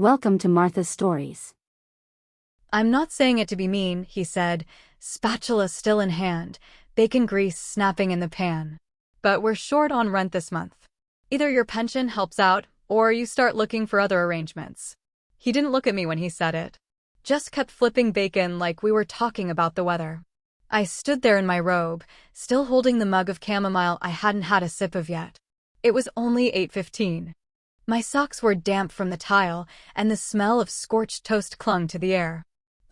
Welcome to Martha's Stories. I'm not saying it to be mean, he said, spatula still in hand, bacon grease snapping in the pan. But we're short on rent this month. Either your pension helps out, or you start looking for other arrangements. He didn't look at me when he said it. Just kept flipping bacon like we were talking about the weather. I stood there in my robe, still holding the mug of chamomile I hadn't had a sip of yet. It was only 8:15. My socks were damp from the tile, and the smell of scorched toast clung to the air.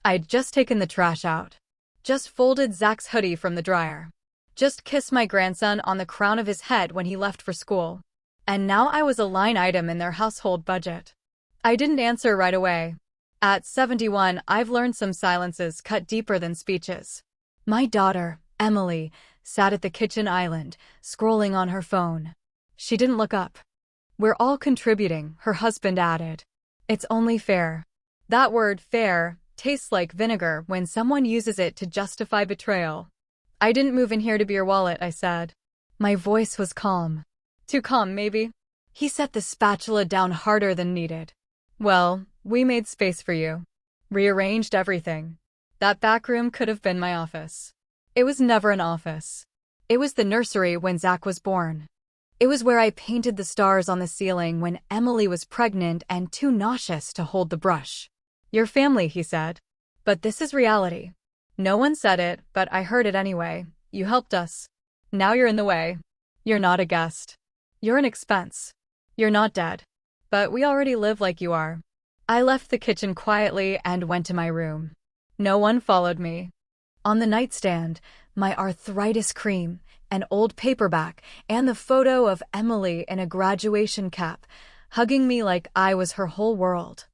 I'd just taken the trash out. Just folded Zach's hoodie from the dryer. Just kissed my grandson on the crown of his head when he left for school. And now I was a line item in their household budget. I didn't answer right away. At 71, I've learned some silences cut deeper than speeches. My daughter, Emily, sat at the kitchen island, scrolling on her phone. She didn't look up. We're all contributing, her husband added. It's only fair. That word, fair, tastes like vinegar when someone uses it to justify betrayal. I didn't move in here to be your wallet, I said. My voice was calm. Too calm, maybe? He set the spatula down harder than needed. Well, we made space for you. Rearranged everything. That back room could have been my office. It was never an office. It was the nursery when Zach was born. It was where I painted the stars on the ceiling when Emily was pregnant and too nauseous to hold the brush. Your family, he said. But this is reality. No one said it, but I heard it anyway. You helped us. Now you're in the way. You're not a guest. You're an expense. You're not dead. But we already live like you are. I left the kitchen quietly and went to my room. No one followed me. On the nightstand, my arthritis cream, an old paperback, and the photo of Emily in a graduation cap, hugging me like I was her whole world.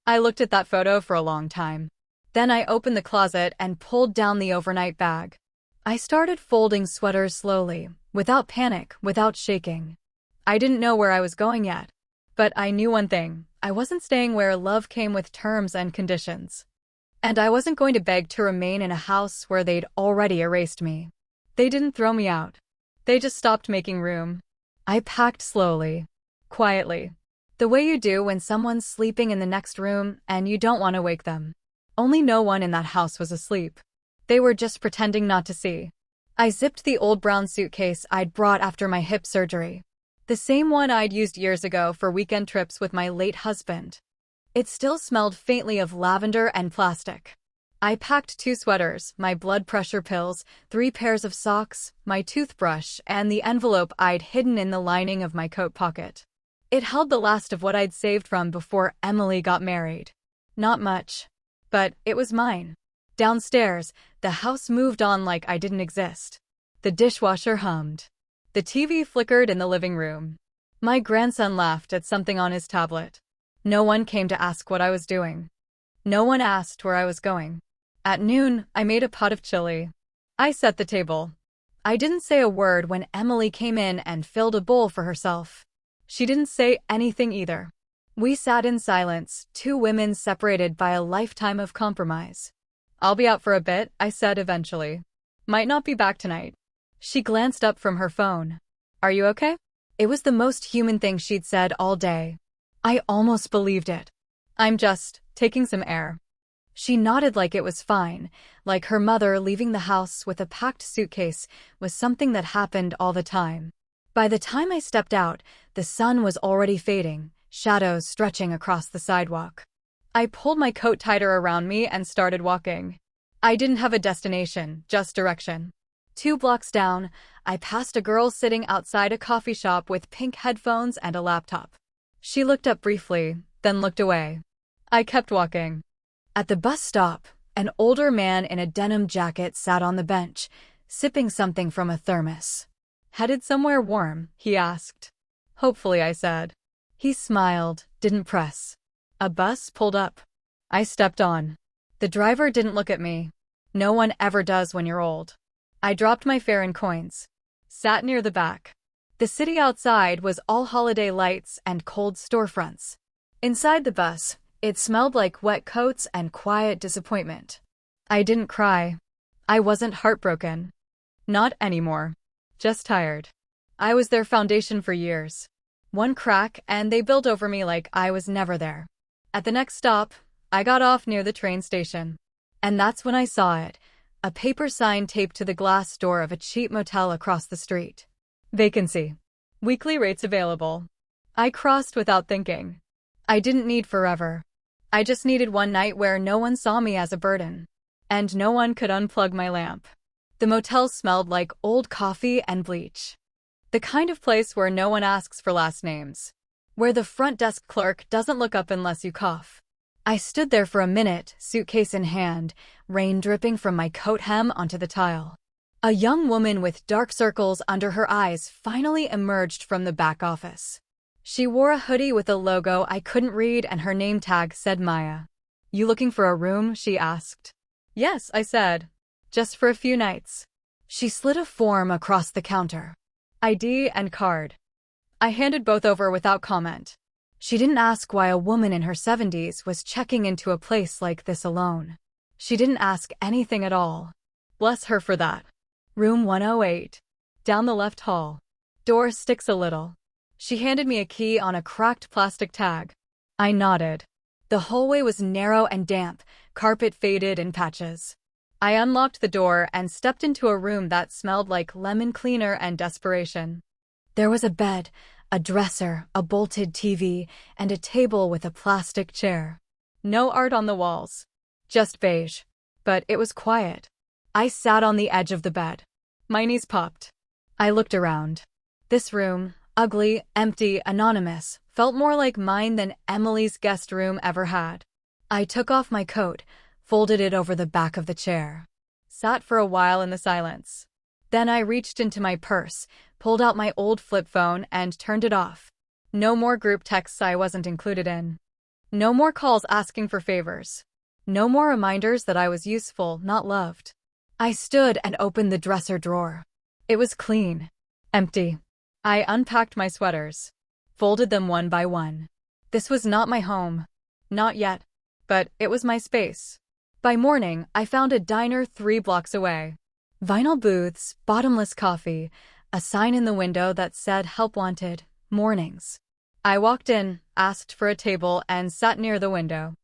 I looked at that photo for a long time. Then I opened the closet and pulled down the overnight bag. I started folding sweaters slowly, without panic, without shaking. I didn't know where I was going yet. But I knew one thing. I wasn't staying where love came with terms and conditions. And I wasn't going to beg to remain in a house where they'd already erased me. They didn't throw me out. They just stopped making room. I packed slowly, quietly, the way you do when someone's sleeping in the next room and you don't want to wake them. Only no one in that house was asleep. They were just pretending not to see. I zipped the old brown suitcase I'd brought after my hip surgery. The same one I'd used years ago for weekend trips with my late husband. It still smelled faintly of lavender and plastic. I packed 2 sweaters, my blood pressure pills, 3 pairs of socks, my toothbrush, and the envelope I'd hidden in the lining of my coat pocket. It held the last of what I'd saved from before Emily got married. Not much. But it was mine. Downstairs, the house moved on like I didn't exist. The dishwasher hummed. The TV flickered in the living room. My grandson laughed at something on his tablet. No one came to ask what I was doing. No one asked where I was going. At noon, I made a pot of chili. I set the table. I didn't say a word when Emily came in and filled a bowl for herself. She didn't say anything either. We sat in silence, 2 women separated by a lifetime of compromise. I'll be out for a bit, I said eventually. Might not be back tonight. She glanced up from her phone. Are you okay? It was the most human thing she'd said all day. I almost believed it. I'm just taking some air. She nodded like it was fine, like her mother leaving the house with a packed suitcase was something that happened all the time. By the time I stepped out, the sun was already fading, shadows stretching across the sidewalk. I pulled my coat tighter around me and started walking. I didn't have a destination, just direction. 2 blocks down, I passed a girl sitting outside a coffee shop with pink headphones and a laptop. She looked up briefly, then looked away. I kept walking. At the bus stop, an older man in a denim jacket sat on the bench, sipping something from a thermos. Headed somewhere warm, he asked. Hopefully, I said. He smiled, didn't press. A bus pulled up. I stepped on. The driver didn't look at me. No one ever does when you're old. I dropped my fare in coins. Sat near the back. The city outside was all holiday lights and cold storefronts. Inside the bus, it smelled like wet coats and quiet disappointment. I didn't cry. I wasn't heartbroken. Not anymore. Just tired. I was their foundation for years. One crack and they built over me like I was never there. At the next stop, I got off near the train station. And that's when I saw it, a paper sign taped to the glass door of a cheap motel across the street. Vacancy. Weekly rates available. I crossed without thinking. I didn't need forever. I just needed one night where no one saw me as a burden. And no one could unplug my lamp. The motel smelled like old coffee and bleach. The kind of place where no one asks for last names. Where the front desk clerk doesn't look up unless you cough. I stood there for a minute, suitcase in hand, rain dripping from my coat hem onto the tile. A young woman with dark circles under her eyes finally emerged from the back office. She wore a hoodie with a logo I couldn't read and her name tag said Maya. "You looking for a room?" she asked. "Yes," I said. "Just for a few nights." She slid a form across the counter. ID and card. I handed both over without comment. She didn't ask why a woman in her 70s was checking into a place like this alone. She didn't ask anything at all. Bless her for that. Room 108. Down the left hall. Door sticks a little. She handed me a key on a cracked plastic tag. I nodded. The hallway was narrow and damp, carpet faded in patches. I unlocked the door and stepped into a room that smelled like lemon cleaner and desperation. There was a bed, a dresser, a bolted TV, and a table with a plastic chair. No art on the walls. Just beige. But it was quiet. I sat on the edge of the bed. My knees popped. I looked around. This room, ugly, empty, anonymous, felt more like mine than Emily's guest room ever had. I took off my coat, folded it over the back of the chair. Sat for a while in the silence. Then I reached into my purse, pulled out my old flip phone and turned it off. No more group texts I wasn't included in. No more calls asking for favors. No more reminders that I was useful, not loved. I stood and opened the dresser drawer. It was clean. Empty. I unpacked my sweaters. Folded them one by one. This was not my home. Not yet. But it was my space. By morning, I found a diner 3 blocks away. Vinyl booths, bottomless coffee, a sign in the window that said help wanted, mornings. I walked in, asked for a table, and sat near the window.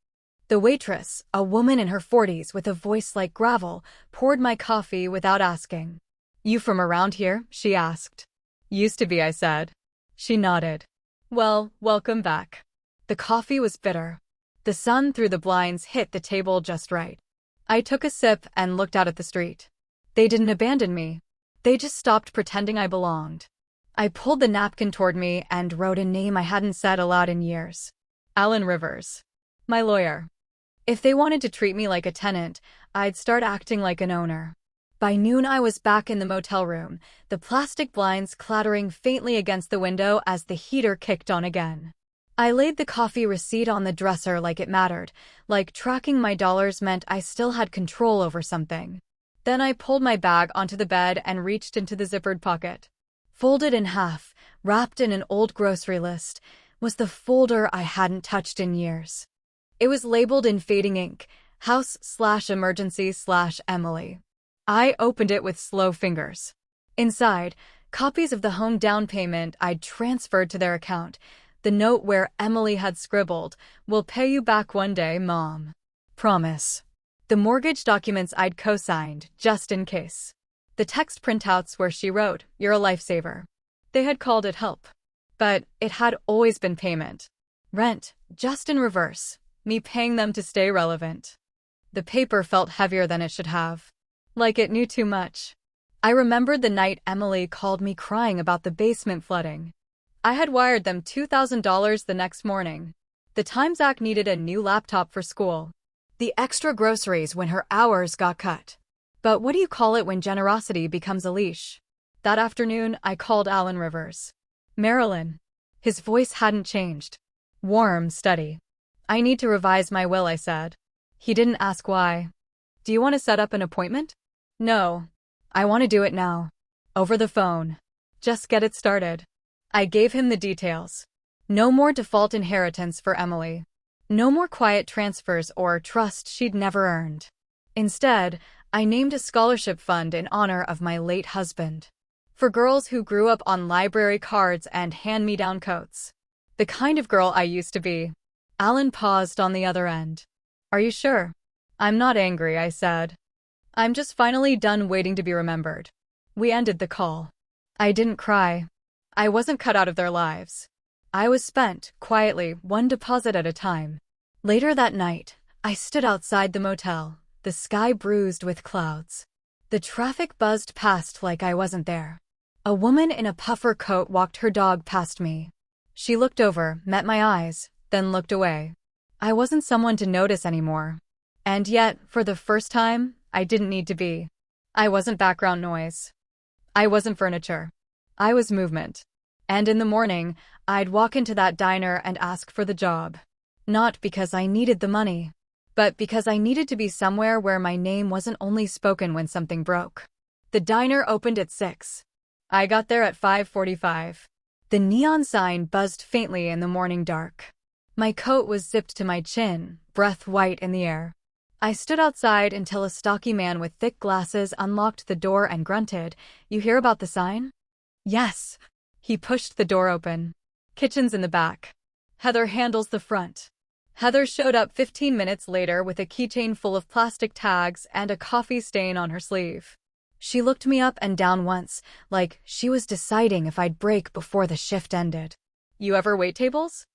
The waitress, a woman in her 40s with a voice like gravel, poured my coffee without asking. "You from around here?" she asked. "Used to be," I said. She nodded. "Well, welcome back." The coffee was bitter. The sun through the blinds hit the table just right. I took a sip and looked out at the street. They didn't abandon me. They just stopped pretending I belonged. I pulled the napkin toward me and wrote a name I hadn't said aloud in years. Alan Rivers. My lawyer. If they wanted to treat me like a tenant, I'd start acting like an owner. By noon I was back in the motel room, the plastic blinds clattering faintly against the window as the heater kicked on again. I laid the coffee receipt on the dresser like it mattered, like tracking my dollars meant I still had control over something. Then I pulled my bag onto the bed and reached into the zippered pocket. Folded in half, wrapped in an old grocery list, was the folder I hadn't touched in years. It was labeled in fading ink, House/Emergency/Emily. I opened it with slow fingers. Inside, copies of the home down payment I'd transferred to their account, the note where Emily had scribbled, "We'll pay you back one day, Mom. Promise." The mortgage documents I'd co-signed, just in case. The text printouts where she wrote, "You're a lifesaver." They had called it help. But it had always been payment. Rent, just in reverse, me paying them to stay relevant. The paper felt heavier than it should have. Like it knew too much. I remembered the night Emily called me crying about the basement flooding. I had wired them $2,000 the next morning. The time Zach needed a new laptop for school. The extra groceries when her hours got cut. But what do you call it when generosity becomes a leash? That afternoon, I called Alan Rivers. "Marilyn." His voice hadn't changed. Warm, steady. "I need to revise my will," I said. He didn't ask why. "Do you want to set up an appointment?" "No. I want to do it now. Over the phone. Just get it started." I gave him the details. No more default inheritance for Emily. No more quiet transfers or trust she'd never earned. Instead, I named a scholarship fund in honor of my late husband. For girls who grew up on library cards and hand-me-down coats. The kind of girl I used to be. Alan paused on the other end. Are you sure? I'm not angry, I said. I'm just finally done waiting to be remembered. We ended the call. I didn't cry. I wasn't cut out of their lives. I was spent, quietly, one deposit at a time. Later that night, I stood outside the motel, the sky bruised with clouds. The traffic buzzed past like I wasn't there. A woman in a puffer coat walked her dog past me. She looked over, met my eyes, then looked away. I wasn't someone to notice anymore. And yet, for the first time, I didn't need to be. I wasn't background noise. I wasn't furniture. I was movement. And in the morning, I'd walk into that diner and ask for the job. Not because I needed the money, but because I needed to be somewhere where my name wasn't only spoken when something broke. The diner opened at 6. I got there at 5:45. The neon sign buzzed faintly in the morning dark. My coat was zipped to my chin, breath white in the air. I stood outside until a stocky man with thick glasses unlocked the door and grunted, "You hear about the sign?" "Yes." He pushed the door open. "Kitchen's in the back. Heather handles the front." Heather showed up 15 minutes later with a keychain full of plastic tags and a coffee stain on her sleeve. She looked me up and down once, like she was deciding if I'd break before the shift ended. "You ever wait tables?"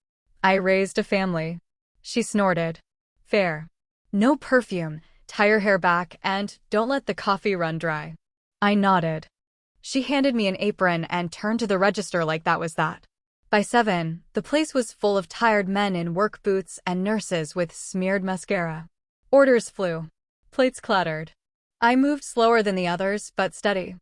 "I raised a family." She snorted. "Fair. No perfume, tie your hair back, and don't let the coffee run dry." I nodded. She handed me an apron and turned to the register like that was that. By 7, the place was full of tired men in work boots and nurses with smeared mascara. Orders flew. Plates clattered. I moved slower than the others, but steady.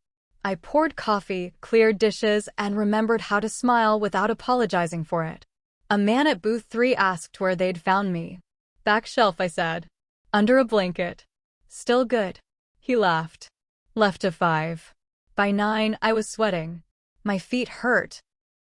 I poured coffee, cleared dishes, and remembered how to smile without apologizing for it. A man at booth 3 asked where they'd found me. "Back shelf," I said. "Under a blanket." "Still good." He laughed. Left to 5. By 9, I was sweating. My feet hurt.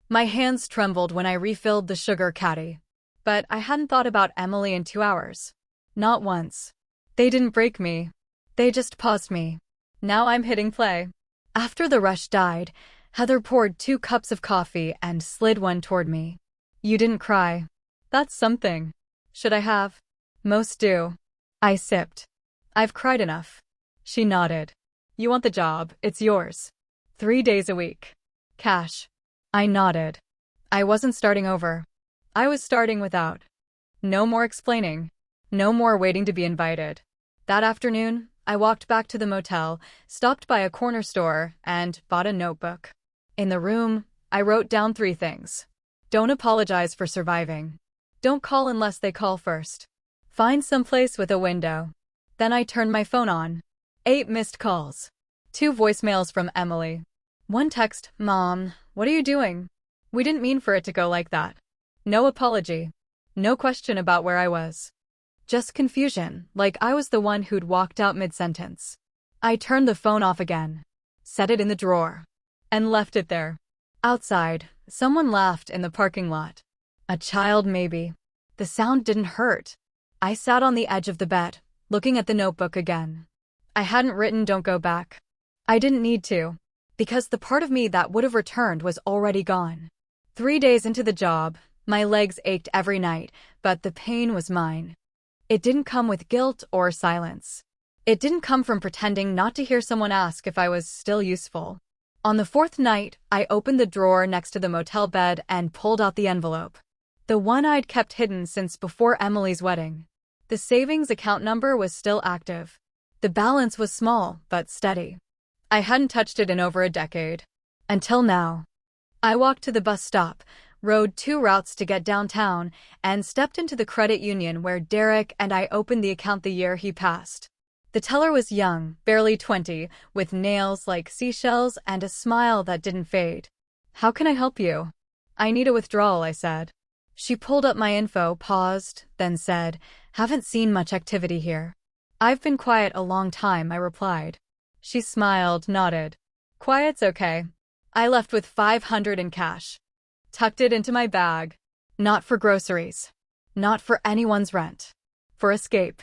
My hands trembled when I refilled the sugar caddy. But I hadn't thought about Emily in 2 hours. Not once. They didn't break me. They just paused me. Now I'm hitting play. After the rush died, Heather poured 2 cups of coffee and slid one toward me. "You didn't cry." "That's something." "Should I have?" "Most do." I sipped. "I've cried enough." She nodded. "You want the job, it's yours. 3 days a week. Cash." I nodded. I wasn't starting over. I was starting without. No more explaining. No more waiting to be invited. That afternoon, I walked back to the motel, stopped by a corner store, and bought a notebook. In the room, I wrote down 3 things. Don't apologize for surviving. Don't call unless they call first. Find someplace with a window. Then I turned my phone on. 8 missed calls. 2 voicemails from Emily. 1 text, "Mom, what are you doing? We didn't mean for it to go like that." No apology. No question about where I was. Just confusion, like I was the one who'd walked out mid-sentence. I turned the phone off again, set it in the drawer, and left it there. Outside, someone laughed in the parking lot. A child, maybe. The sound didn't hurt. I sat on the edge of the bed, looking at the notebook again. I hadn't written "Don't go back." I didn't need to, because the part of me that would have returned was already gone. 3 days into the job, my legs ached every night, but the pain was mine. It didn't come with guilt or silence. It didn't come from pretending not to hear someone ask if I was still useful. On the 4th night, I opened the drawer next to the motel bed and pulled out the envelope. The one I'd kept hidden since before Emily's wedding. The savings account number was still active. The balance was small, but steady. I hadn't touched it in over a decade. Until now. I walked to the bus stop, rode 2 routes to get downtown, and stepped into the credit union where Derek and I opened the account the year he passed. The teller was young, barely 20, with nails like seashells and a smile that didn't fade. "How can I help you?" "I need a withdrawal," I said. She pulled up my info, paused, then said, "Haven't seen much activity here." "I've been quiet a long time," I replied. She smiled, nodded. "Quiet's okay." I left with $500 in cash. Tucked it into my bag. Not for groceries. Not for anyone's rent. For escape.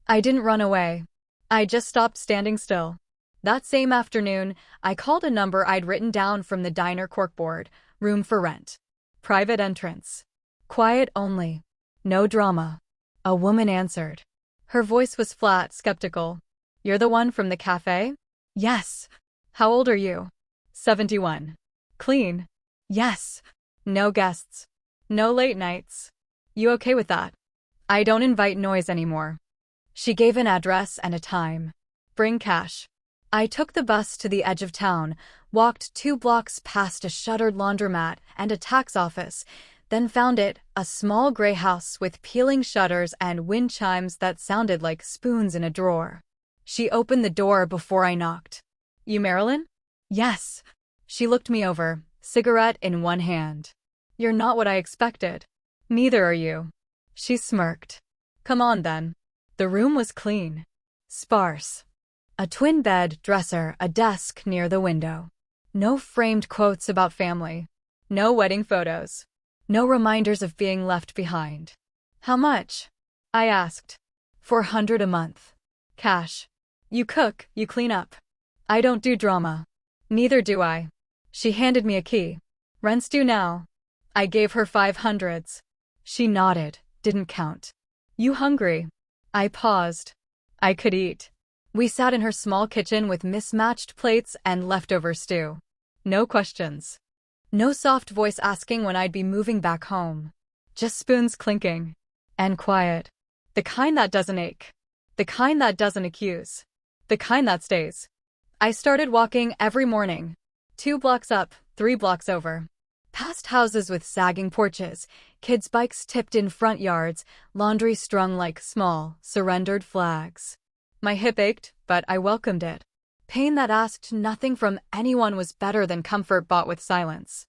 I didn't run away. I just stopped standing still. That same afternoon, I called a number I'd written down from the diner corkboard. Room for rent. Private entrance. Quiet only. No drama. A woman answered. Her voice was flat, skeptical. You're the one from the cafe? Yes. How old are you? 71. Clean? Yes. No guests. No late nights. You okay with that? I don't invite noise anymore. She gave an address and a time. Bring cash. I took the bus to the edge of town, walked 2 blocks past a shuttered laundromat and a tax office, then found it, a small gray house with peeling shutters and wind chimes that sounded like spoons in a drawer. She opened the door before I knocked. You Marilyn? Yes. She looked me over, cigarette in one hand. You're not what I expected. Neither are you. She smirked. Come on then. The room was clean. Sparse. A twin bed, dresser, a desk near the window. No framed quotes about family. No wedding photos. No reminders of being left behind. How much? I asked. $400 a month. Cash. You cook, you clean up. I don't do drama. Neither do I. She handed me a key. Rent's due now. I gave her 500s. She nodded, didn't count. You hungry? I paused. I could eat. We sat in her small kitchen with mismatched plates and leftover stew. No questions. No soft voice asking when I'd be moving back home. Just spoons clinking. And quiet. The kind that doesn't ache. The kind that doesn't accuse. The kind that stays. I started walking every morning. 2 blocks up, 3 blocks over. Past houses with sagging porches, kids' bikes tipped in front yards, laundry strung like small, surrendered flags. My hip ached, but I welcomed it. Pain that asked nothing from anyone was better than comfort bought with silence.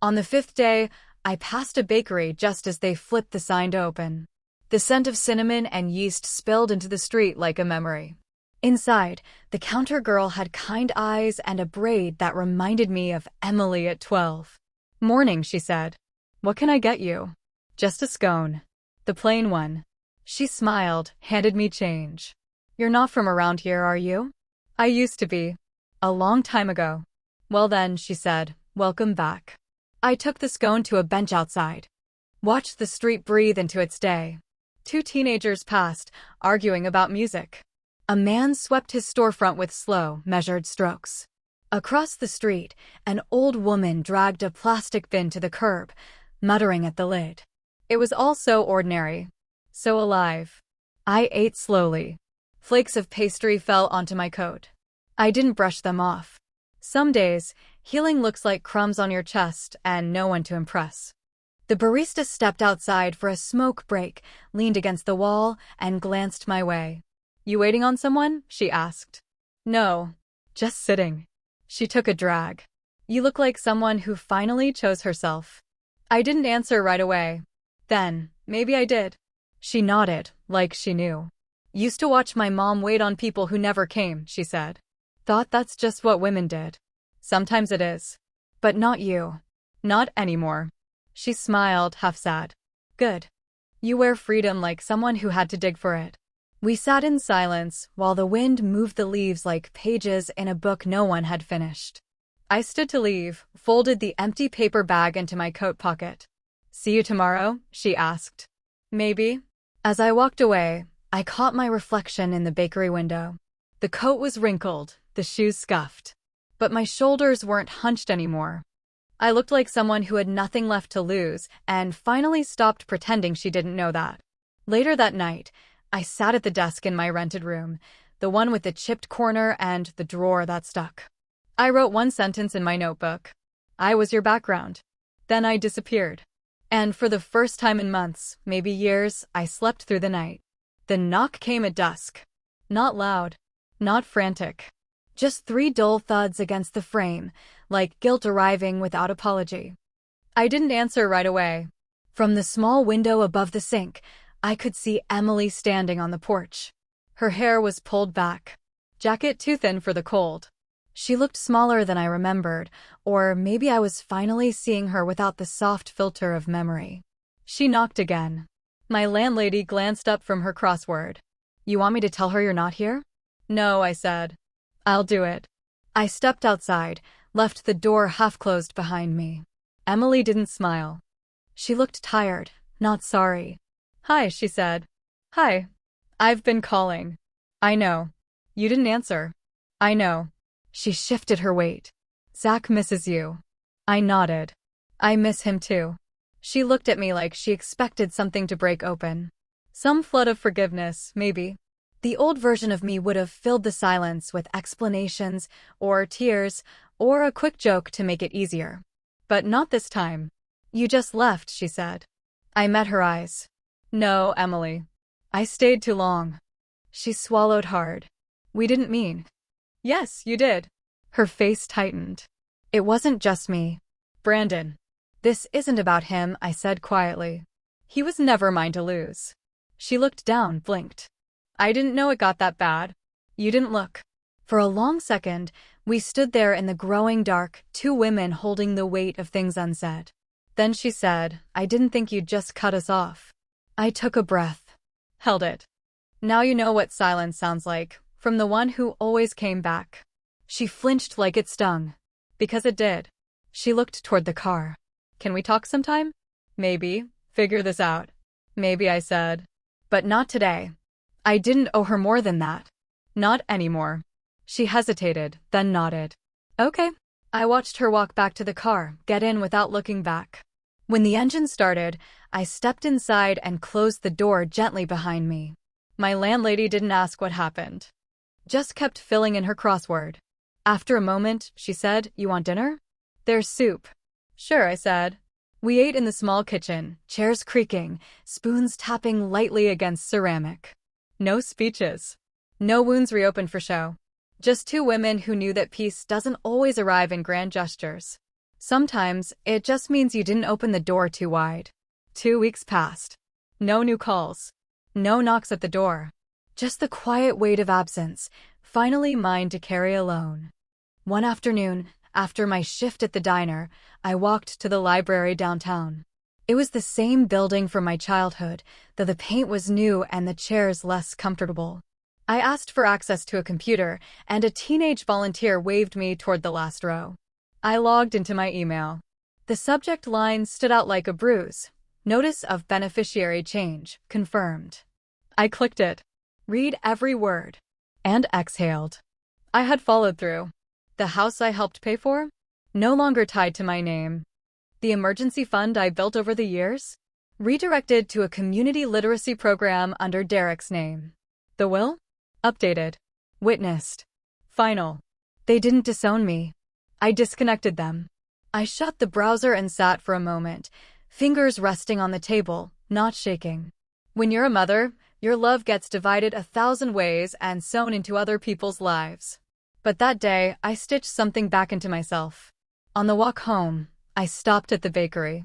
On the 5th day, I passed a bakery just as they flipped the sign to open. The scent of cinnamon and yeast spilled into the street like a memory. Inside, the counter girl had kind eyes and a braid that reminded me of Emily at 12. Morning, she said. What can I get you? Just a scone. The plain one. She smiled, handed me change. You're not from around here, are you? I used to be. A long time ago. Well then, she said, welcome back. I took the scone to a bench outside. Watched the street breathe into its day. 2 teenagers passed, arguing about music. A man swept his storefront with slow, measured strokes. Across the street, an old woman dragged a plastic bin to the curb, muttering at the lid. It was all so ordinary. So alive. I ate slowly. Flakes of pastry fell onto my coat. I didn't brush them off. Some days, healing looks like crumbs on your chest and no one to impress. The barista stepped outside for a smoke break, leaned against the wall, and glanced my way. You waiting on someone? She asked. No. Just sitting. She took a drag. You look like someone who finally chose herself. I didn't answer right away. Then, maybe I did. She nodded, like she knew. Used to watch my mom wait on people who never came, she said. Thought that's just what women did. Sometimes it is. But not you. Not anymore. She smiled, half sad. Good. You wear freedom like someone who had to dig for it. We sat in silence while the wind moved the leaves like pages in a book no one had finished. I stood to leave, folded the empty paper bag into my coat pocket. See you tomorrow? She asked. Maybe. As I walked away, I caught my reflection in the bakery window. The coat was wrinkled, the shoes scuffed. But my shoulders weren't hunched anymore. I looked like someone who had nothing left to lose and finally stopped pretending she didn't know that. Later that night, I sat at the desk in my rented room, the one with the chipped corner and the drawer that stuck. I wrote one sentence in my notebook. I was your background. Then I disappeared. And for the first time in months, maybe years, I slept through the night. The knock came at dusk. Not loud. Not frantic. Just 3 dull thuds against the frame, like guilt arriving without apology. I didn't answer right away. From the small window above the sink, I could see Emily standing on the porch. Her hair was pulled back. Jacket too thin for the cold. She looked smaller than I remembered, or maybe I was finally seeing her without the soft filter of memory. She knocked again. My landlady glanced up from her crossword. You want me to tell her you're not here? No, I said. I'll do it. I stepped outside, left the door half-closed behind me. Emily didn't smile. She looked tired, not sorry. Hi, she said. Hi. I've been calling. I know. You didn't answer. I know. She shifted her weight. Zach misses you. I nodded. I miss him too. She looked at me like she expected something to break open. Some flood of forgiveness, maybe. The old version of me would have filled the silence with explanations, or tears, or a quick joke to make it easier. But not this time. You just left, she said. I met her eyes. No, Emily. I stayed too long. She swallowed hard. We didn't mean. Yes, you did. Her face tightened. It wasn't just me. Brandon. This isn't about him, I said quietly. He was never mine to lose. She looked down, blinked. I didn't know it got that bad. You didn't look. For a long second, we stood there in the growing dark, two women holding the weight of things unsaid. Then she said, I didn't think you'd just cut us off. I took a breath. Held it. Now you know what silence sounds like, from the one who always came back. She flinched like it stung. Because it did. She looked toward the car. Can we talk sometime? Maybe. Figure this out. Maybe, I said. But not today. I didn't owe her more than that. Not anymore. She hesitated, then nodded. Okay. I watched her walk back to the car, get in without looking back. When the engine started, I stepped inside and closed the door gently behind me. My landlady didn't ask what happened. Just kept filling in her crossword. After a moment, she said, You want dinner? There's soup. Sure, I said. We ate in the small kitchen, chairs creaking, spoons tapping lightly against ceramic. No speeches. No wounds reopened for show. Just two women who knew that peace doesn't always arrive in grand gestures. Sometimes, it just means you didn't open the door too wide. 2 weeks passed. No new calls. No knocks at the door. Just the quiet weight of absence, finally mine to carry alone. One afternoon, after my shift at the diner, I walked to the library downtown. It was the same building from my childhood, though the paint was new and the chairs less comfortable. I asked for access to a computer, and a teenage volunteer waved me toward the last row. I logged into my email. The subject line stood out like a bruise. Notice of beneficiary change, confirmed. I clicked it. Read every word. And exhaled. I had followed through. The house I helped pay for? No longer tied to my name. The emergency fund I built over the years? Redirected to a community literacy program under Derek's name. The will? Updated. Witnessed. Final. They didn't disown me. I disconnected them. I shut the browser and sat for a moment, fingers resting on the table, not shaking. When you're a mother, your love gets divided 1,000 ways and sewn into other people's lives. But that day, I stitched something back into myself. On the walk home, I stopped at the bakery.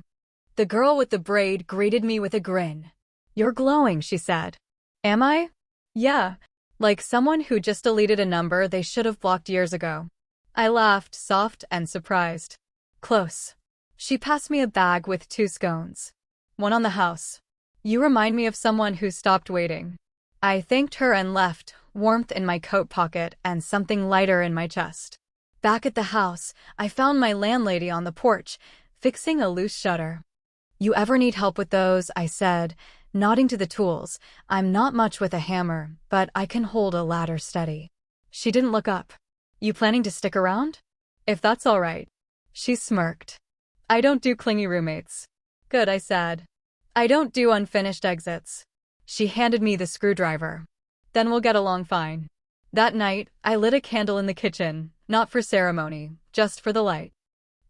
The girl with the braid greeted me with a grin. You're glowing, she said. Am I? Yeah. Like someone who just deleted a number they should have blocked years ago. I laughed, soft and surprised. Close. She passed me a bag with 2 scones. One on the house. You remind me of someone who stopped waiting. I thanked her and left, warmth in my coat pocket and something lighter in my chest. Back at the house, I found my landlady on the porch, fixing a loose shutter. You ever need help with those? I said, nodding to the tools. I'm not much with a hammer, but I can hold a ladder steady. She didn't look up. You planning to stick around? If that's all right. She smirked. I don't do clingy roommates. Good, I said. I don't do unfinished exits. She handed me the screwdriver. Then we'll get along fine. That night, I lit a candle in the kitchen, not for ceremony, just for the light.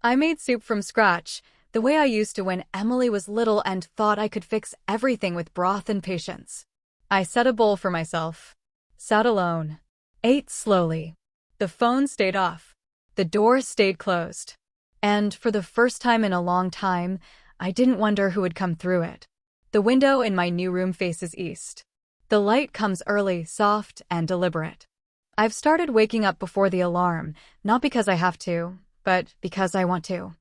I made soup from scratch, the way I used to when Emily was little and thought I could fix everything with broth and patience. I set a bowl for myself. Sat alone. Ate slowly. The phone stayed off. The door stayed closed. And for the first time in a long time, I didn't wonder who would come through it. The window in my new room faces east. The light comes early, soft, and deliberate. I've started waking up before the alarm, not because I have to, but because I want to.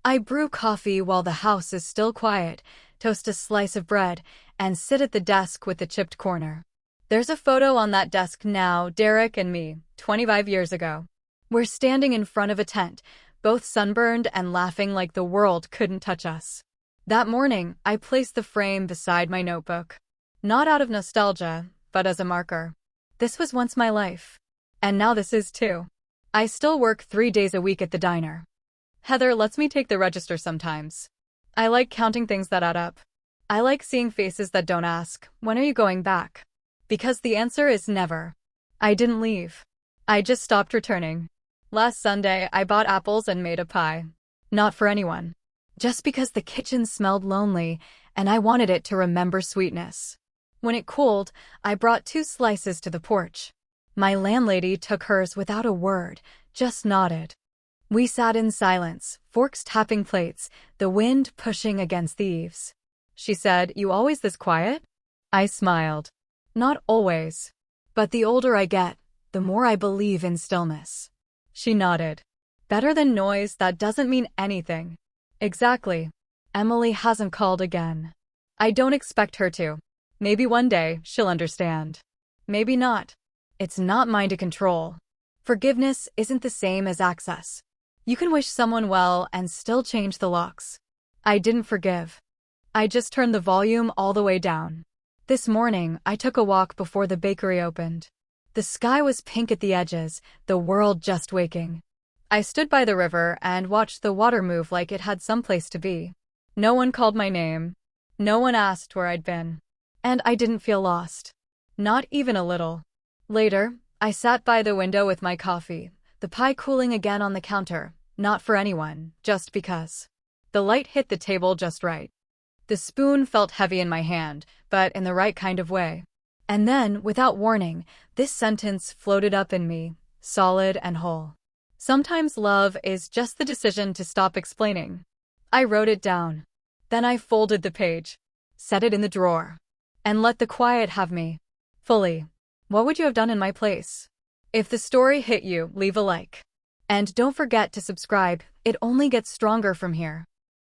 I brew coffee while the house is still quiet, toast a slice of bread, and sit at the desk with the chipped corner. There's a photo on that desk now, Derek and me, 25 years ago. We're standing in front of a tent, both sunburned and laughing like the world couldn't touch us. That morning, I placed the frame beside my notebook. Not out of nostalgia, but as a marker. This was once my life. And now this is too. I still work 3 days a week at the diner. Heather lets me take the register sometimes. I like counting things that add up. I like seeing faces that don't ask, "When are you going back?" Because the answer is never. I didn't leave. I just stopped returning. Last Sunday, I bought apples and made a pie. Not for anyone. Just because the kitchen smelled lonely, and I wanted it to remember sweetness. When it cooled, I brought 2 slices to the porch. My landlady took hers without a word, just nodded. We sat in silence, forks tapping plates, the wind pushing against the eaves. She said, "You always this quiet?" I smiled. Not always. But the older I get, the more I believe in stillness. She nodded. Better than noise that doesn't mean anything. Exactly. Emily hasn't called again. I don't expect her to. Maybe one day she'll understand. Maybe not. It's not mine to control. Forgiveness isn't the same as access. You can wish someone well and still change the locks. I didn't forgive. I just turned the volume all the way down. This morning, I took a walk before the bakery opened. The sky was pink at the edges, the world just waking. I stood by the river and watched the water move like it had someplace to be. No one called my name. No one asked where I'd been. And I didn't feel lost. Not even a little. Later, I sat by the window with my coffee, the pie cooling again on the counter, not for anyone, just because. The light hit the table just right. The spoon felt heavy in my hand, but in the right kind of way. And then, without warning, this sentence floated up in me, solid and whole. Sometimes love is just the decision to stop explaining. I wrote it down. Then I folded the page, set it in the drawer, and let the quiet have me. Fully. What would you have done in my place? If the story hit you, leave a like. And don't forget to subscribe, it only gets stronger from here.